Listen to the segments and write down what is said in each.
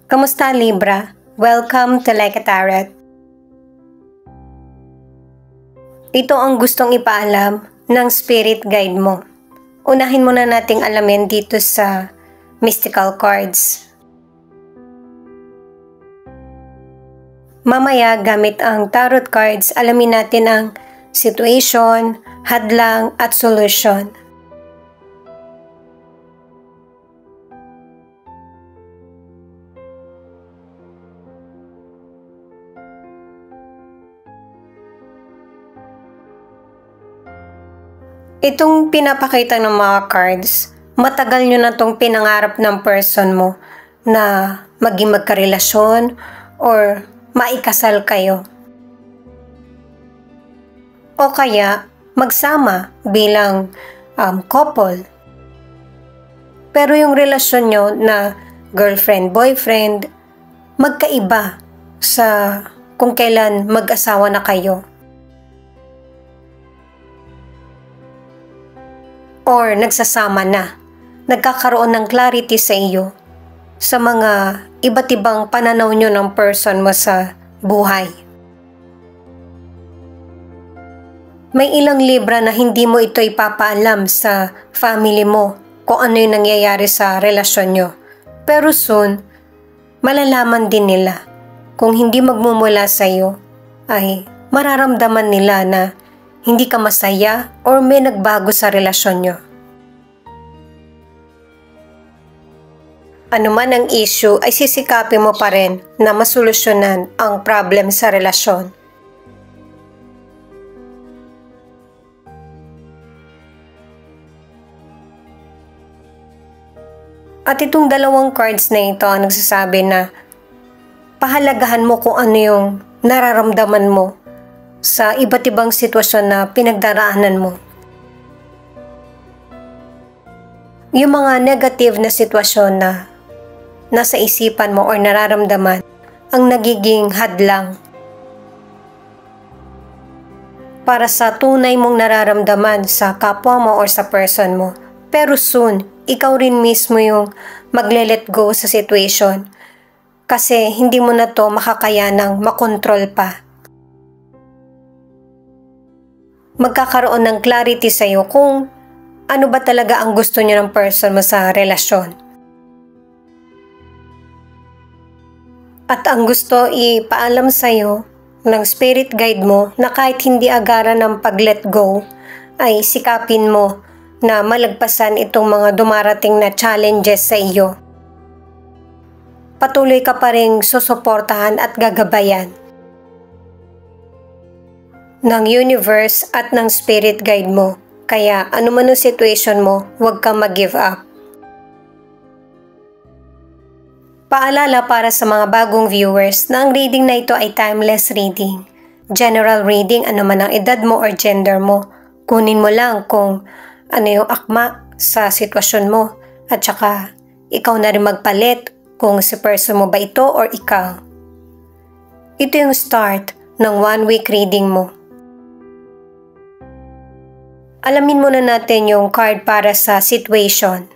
Kamusta Libra? Welcome to Like a Tarot. Ito ang gustong ipaalam ng spirit guide mo. Unahin muna nating alamin dito sa mystical cards. Mamaya gamit ang tarot cards, alamin natin ang situation, hadlang at solution. Itong pinapakita ng mga cards, matagal nyo na itong pinangarap ng person mo na maging magkarelasyon or maikasal kayo. O kaya magsama bilang couple. Pero yung relasyon nyo na girlfriend-boyfriend, magkaiba sa kung kailan mag-asawa na kayo. Or nagsasama na, nagkakaroon ng clarity sa iyo sa mga iba't ibang pananaw nyo ng person mo sa buhay. May ilang Libra na hindi mo ito ipapaalam sa family mo kung ano yung nangyayari sa relasyon nyo. Pero soon, malalaman din nila. Kung hindi magmumula sa iyo, ay mararamdaman nila na hindi ka masaya or may nagbago sa relasyon nyo. Ano man ang issue ay sisikapin mo pa rin na masolusyonan ang problem sa relasyon. At itong dalawang cards na ito ang nagsasabi na pahalagahan mo kung ano yung nararamdaman mo sa iba't ibang sitwasyon na pinagdaraanan mo. Yung mga negative na sitwasyon na nasa isipan mo or nararamdaman ang nagiging hadlang para sa tunay mong nararamdaman sa kapwa mo or sa person mo. Pero soon, ikaw rin mismo yung magle-let go sa situation kasi hindi mo na to makakayanang makontrol pa. Magkakaroon ng clarity sa iyo kung ano ba talaga ang gusto niyo ng person mo sa relasyon. At ang gusto ipaalam sa iyo ng spirit guide mo na kahit hindi agaran ng pag-let go, ay sikapin mo na malagpasan itong mga dumarating na challenges sa iyo. Patuloy ka pa ring susuportahan at gagabayan ng universe at ng spirit guide mo. Kaya ano man ang situation mo, huwag kang mag-give up. Paalala para sa mga bagong viewers na ang reading na ito ay timeless reading. General reading, ano man ang edad mo or gender mo. Kunin mo lang kung ano yung akma sa sitwasyon mo at saka ikaw na rin magpalit kung si person mo ba ito or ikaw. Ito yung start ng 1 week reading mo. Alamin muna natin yung card para sa situation.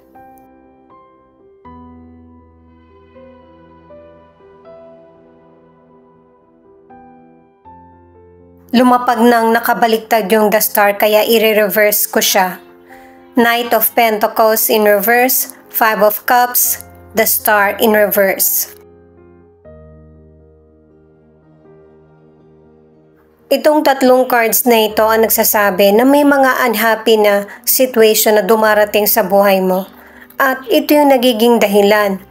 Lumapag nang nakabaliktad yung the star kaya i-reverse ko siya. Knight of Pentacles in reverse, 5 of Cups, the star in reverse. Itong tatlong cards na ito ang nagsasabi na may mga unhappy na situation na dumarating sa buhay mo. At ito yung nagiging dahilan.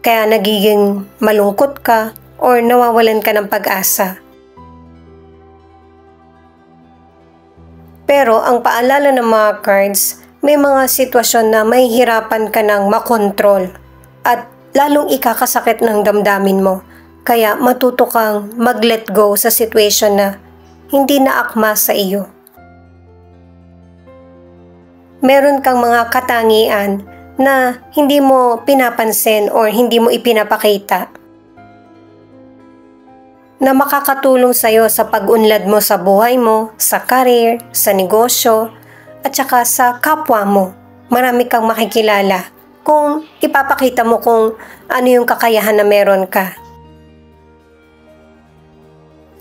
Kaya nagiging malungkot ka or nawawalan ka ng pag-asa. Pero ang paalala ng mga cards, may mga sitwasyon na mahihirapan ka ng makontrol at lalong ikakasakit ng damdamin mo. Kaya matuto kang mag-let go sa situation na hindi na akma sa iyo. Meron kang mga katangian na hindi mo pinapansin or hindi mo ipinapakita na makakatulong sa iyo sa pag-unlad mo sa buhay mo, sa career, sa negosyo, at saka sa kapwa mo. Marami kang makikilala kung ipapakita mo kung ano yung kakayahan na meron ka.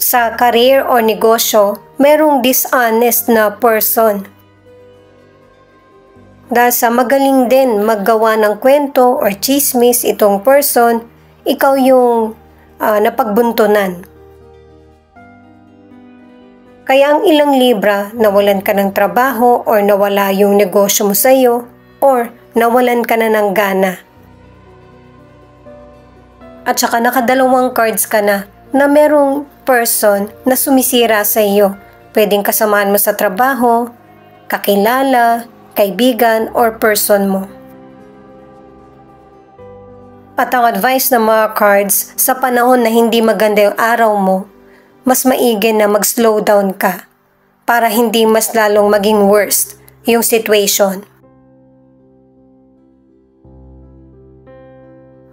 Sa career o negosyo, merong dishonest na person. Dahil sa magaling din maggawa ng kwento or chismis itong person, ikaw yung napagbuntunan. Kaya ang ilang Libra, nawalan ka ng trabaho or nawala yung negosyo mo sa iyo or nawalan ka na ng gana. At saka nakadalawang cards ka na merong person na sumisira sa iyo. Pwedeng kasamahan mo sa trabaho, kakilala, kaibigan, or person mo. At ang advice ng mga cards, sa panahon na hindi maganda yung araw mo, mas maigi na mag-slow down ka para hindi mas lalong maging worst yung situation.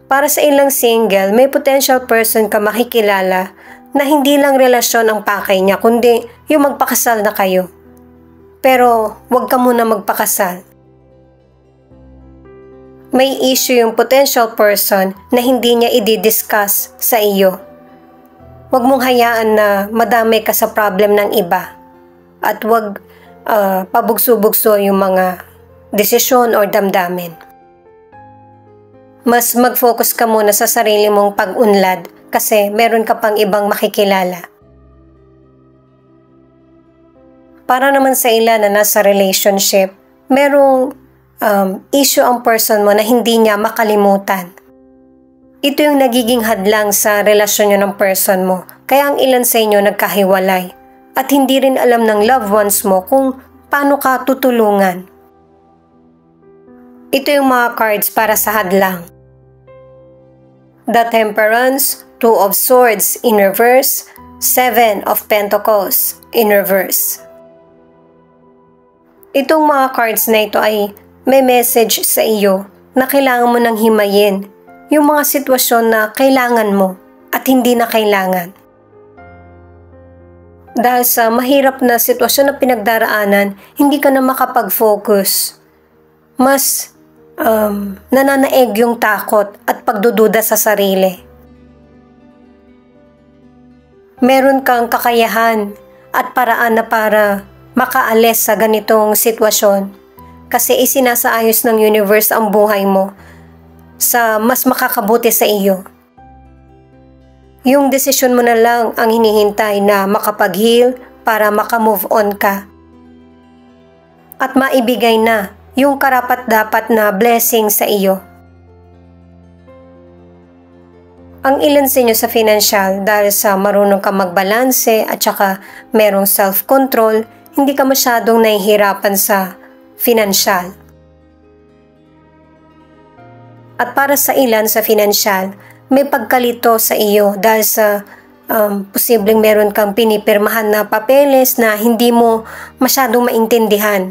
Para sa ilang single, may potential person ka makikilala na hindi lang relasyon ang pakay niya, kundi yung magpakasal na kayo. Pero huwag ka muna magpakasal. May issue yung potential person na hindi niya i-discuss sa iyo. Huwag mong hayaan na madamay ka sa problem ng iba. At huwag pabugso-bugso yung mga desisyon o damdamin. Mas mag-focus ka muna sa sarili mong pag-unlad kasi meron ka pang ibang makikilala. Para naman sa ilan na nasa relationship, merong issue ang person mo na hindi niya makalimutan. Ito yung nagiging hadlang sa relasyon nyo ng person mo, kaya ang ilan sa inyo nagkahiwalay at hindi rin alam ng loved ones mo kung paano ka tutulungan. Ito yung mga cards para sa hadlang. The Temperance, Two of Swords in reverse, Seven of Pentacles in reverse. Itong mga cards na ito ay may message sa iyo na kailangan mo nang himayin yung mga sitwasyon na kailangan mo at hindi na kailangan. Dahil sa mahirap na sitwasyon na pinagdaraanan, hindi ka na makapag-focus. Mas nananaeg yung takot at pagdududa sa sarili. Meron kang kakayahan at paraan na para makaalis sa ganitong sitwasyon kasi isinasaayos ng universe ang buhay mo sa mas makakabuti sa iyo. Yung desisyon mo na lang ang hinihintay na makapag-heal para makamove on ka. At maibigay na yung karapat-dapat na blessing sa iyo. Ang ilan sa inyo sa financial dahil sa marunong ka magbalanse at saka merong self-control, hindi ka masyadong nahihirapan sa financial. At para sa ilan sa financial, may pagkalito sa iyo dahil sa posibleng meron kang pinipirmahan na papeles na hindi mo masyadong maintindihan.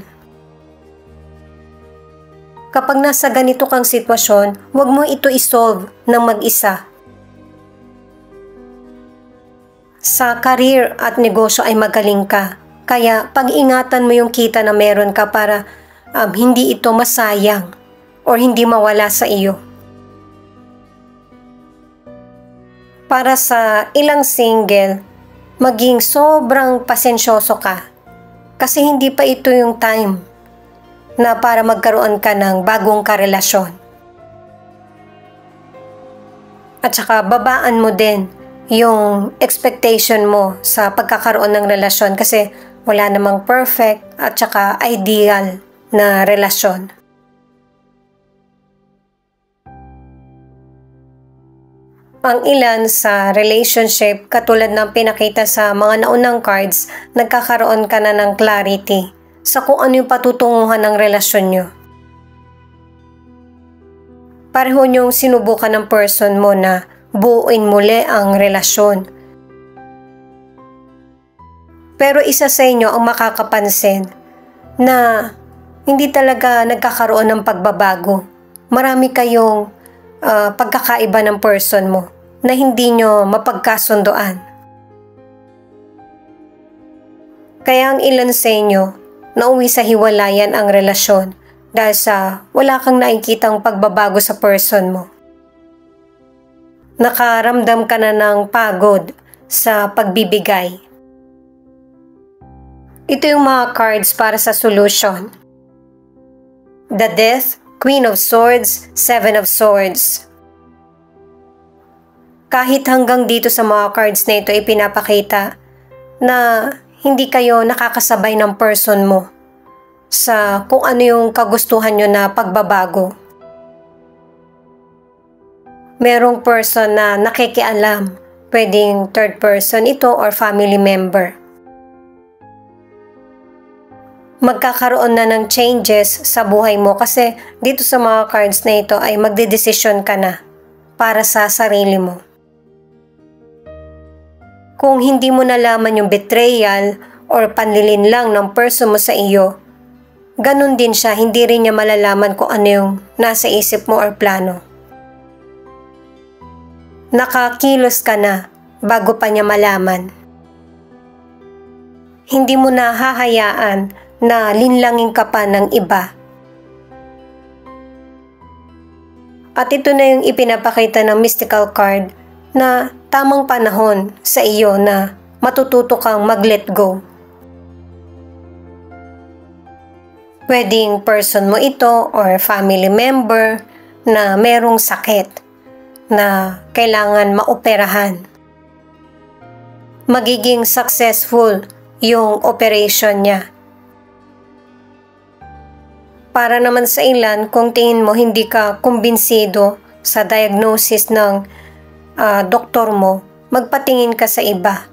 Kapag nasa ganito kang sitwasyon, huwag mo ito isolve ng mag-isa. Sa career at negosyo ay magaling ka, kaya pag-ingatan mo yung kita na meron ka para hindi ito masayang o hindi mawala sa iyo. Para sa ilang single, maging sobrang pasensyoso ka kasi hindi pa ito yung time na para magkaroon ka ng bagong karelasyon. At saka babaan mo din yung expectation mo sa pagkakaroon ng relasyon kasi wala namang perfect at saka ideal na relasyon. Ang ilan sa relationship, katulad ng pinakita sa mga naunang cards, nagkakaroon ka na ng clarity sa kung ano yung patutunguhan ng relasyon nyo. Pareho nyong sinubukan ng person mo na buuin muli ang relasyon. Pero isa sa inyo ang makakapansin na hindi talaga nagkakaroon ng pagbabago. Marami kayong pagkakaiba ng person mo na hindi nyo mapagkasundoan. Kaya ang ilan sa inyo, nauwi sa hiwalayan ang relasyon dahil sa wala kang nakikitang pagbabago sa person mo. Nakaramdam ka na ng pagod sa pagbibigay. Ito yung mga cards para sa solution. The Death, Queen of Swords, Seven of Swords. Kahit hanggang dito sa mga cards na ito ipinapakita na hindi kayo nakakasabay ng person mo sa kung ano yung kagustuhan nyo na pagbabago. Merong person na nakikialam, pwedeng third person ito or family member. Magkakaroon na ng changes sa buhay mo kasi dito sa mga cards na ito ay magdedesisyon ka na para sa sarili mo. Kung hindi mo nalaman yung betrayal or panlilin lang ng person mo sa iyo, ganun din siya, hindi rin niya malalaman kung ano yung nasa isip mo or plano. Nakakilos ka na bago pa niya malaman. Hindi mo na hahayaan na linlangin ka pa ng iba. At ito na yung ipinapakita ng mystical card na tamang panahon sa iyo na matututo kang mag-let go. Pwedeng person mo ito or family member na merong sakit na kailangan maoperahan. Magiging successful yung operation niya. Para naman sa ilan, kung tingin mo hindi ka kumbinsido sa diagnosis ng doktor mo, magpatingin ka sa iba.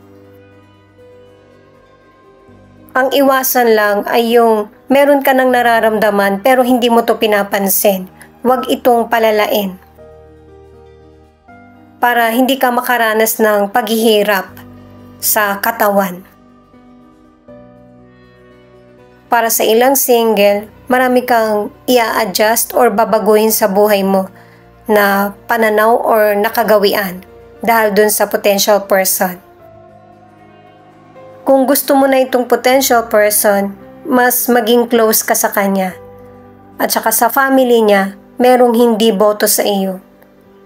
Ang iwasan lang ay yung meron ka ng nararamdaman pero hindi mo to pinapansin. Huwag itong palalain. Para hindi ka makaranas ng paghihirap sa katawan. Para sa ilang single, marami kang i-adjust or babaguhin sa buhay mo na pananaw or nakagawian dahil dun sa potential person. Kung gusto mo na itong potential person, mas maging close ka sa kanya. At saka sa family niya, merong hindi boto sa iyo.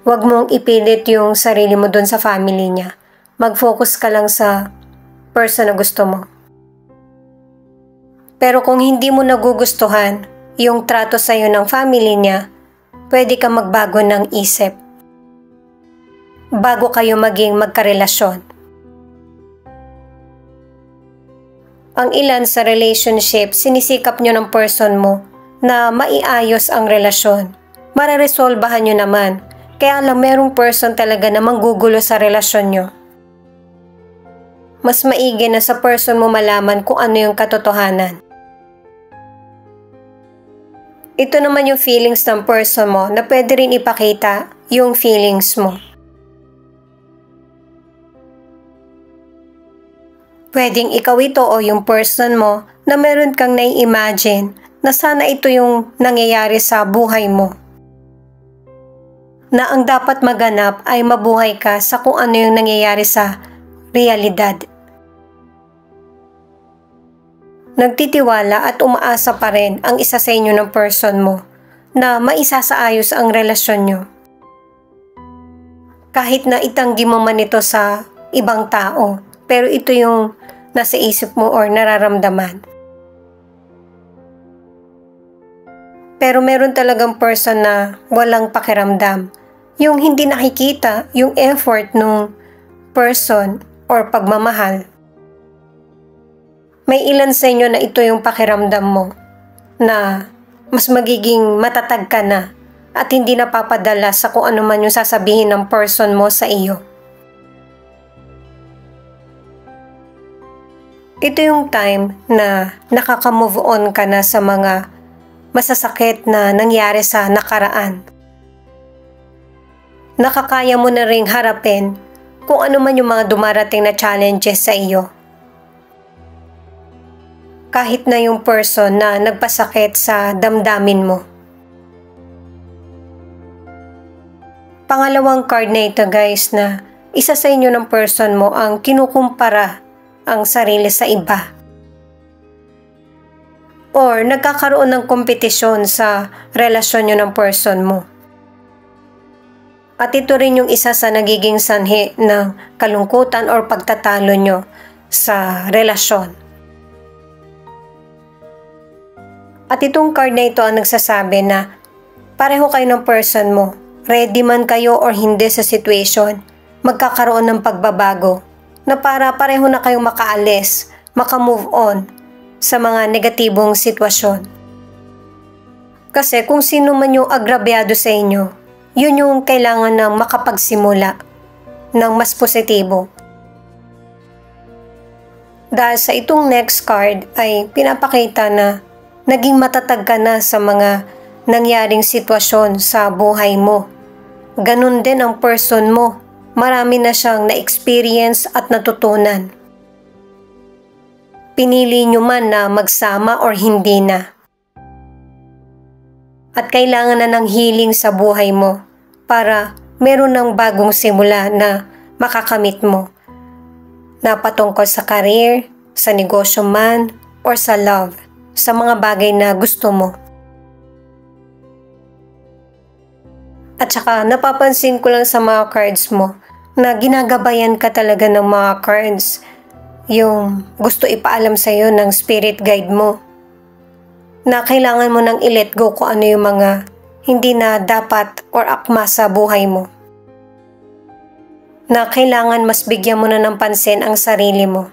Huwag mong ipilit yung sarili mo dun sa family niya. Mag-focus ka lang sa person na gusto mo. Pero kung hindi mo nagugustuhan yung trato sa iyo ng family niya, pwede ka magbago ng isip bago kayo maging magkarelasyon. Ang ilan sa relationship, sinisikap nyo ng person mo na maiayos ang relasyon. Mareresolbahan nyo naman. Kaya lang merong person talaga na manggugulo sa relasyon nyo. Mas maigi na sa person mo malaman kung ano yung katotohanan. Ito naman yung feelings ng person mo na pwede rin ipakita yung feelings mo. Pwedeng ikaw ito o yung person mo na meron kang nai-imagine na sana ito yung nangyayari sa buhay mo. Na ang dapat maganap ay mabuhay ka sa kung ano yung nangyayari sa realidad. Nagtitiwala at umaasa pa rin ang isa sa inyo ng person mo na maisasaayos ang relasyon nyo. Kahit na itanggi mo man ito sa ibang tao, pero ito yung nasa isip mo or nararamdaman. Pero meron talagang person na walang pakiramdam. Yung hindi nakikita yung effort ng person or pagmamahal. May ilan sa inyo na ito yung pakiramdam mo na mas magiging matatag ka na at hindi napapadala sa kung ano man yung sasabihin ng person mo sa iyo. Ito yung time na nakaka-move on ka na sa mga masasakit na nangyari sa nakaraan. Nakakaya mo na ring harapin kung ano man yung mga dumarating na challenges sa iyo. Kahit na yung person na nagpasakit sa damdamin mo. Pangalawang card na ito guys na isa sa inyo ng person mo ang kinukumpara ang sarili sa iba. or nagkakaroon ng kompetisyon sa relasyon nyo ng person mo. At ito rin yung isa sa nagiging sanhi ng kalungkutan or pagtatalo nyo sa relasyon. At itong card na ito ang nagsasabi na pareho kayo ng person mo, ready man kayo or hindi sa situation, magkakaroon ng pagbabago na para pareho na kayong makaalis, makamove on sa mga negatibong sitwasyon. Kasi kung sino man yung agrabyado sa inyo, yun yung kailangan ng makapagsimula ng mas positibo. Dahil sa itong next card ay pinapakita na naging matatag ka na sa mga nangyaring sitwasyon sa buhay mo. Ganun din ang person mo. Marami na siyang na-experience at natutunan. Pinili nyo man na magsama or hindi na. At kailangan na ng healing sa buhay mo para meron ng bagong simula na makakamit mo. Na patungkol sa career, sa negosyo man, or sa love, sa mga bagay na gusto mo. At saka napapansin ko lang sa mga cards mo na ginagabayan ka talaga ng mga cards. Yung gusto ipaalam sa'yo ng spirit guide mo. Na kailangan mo nang i-let go kung ano yung mga hindi na dapat or akma sa buhay mo. Na kailangan mas bigyan mo na ng pansin ang sarili mo.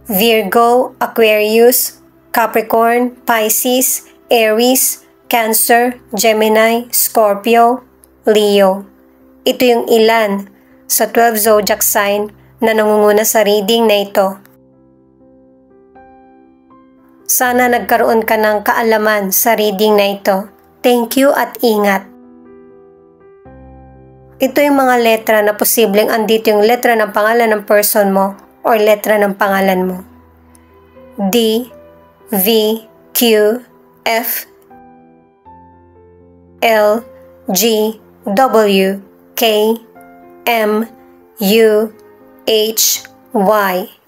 Virgo, Aquarius, Capricorn, Pisces, Aries, Cancer, Gemini, Scorpio, Leo. Ito yung ilan sa 12 zodiac sign na nangunguna sa reading na ito. Sana nagkaroon ka ng kaalaman sa reading na ito. Thank you at ingat. Ito yung mga letra na posibleng andito yung letra ng pangalan ng person mo or letra ng pangalan mo. D, V, Q, F, L, G, W, K, M, U, H, Y.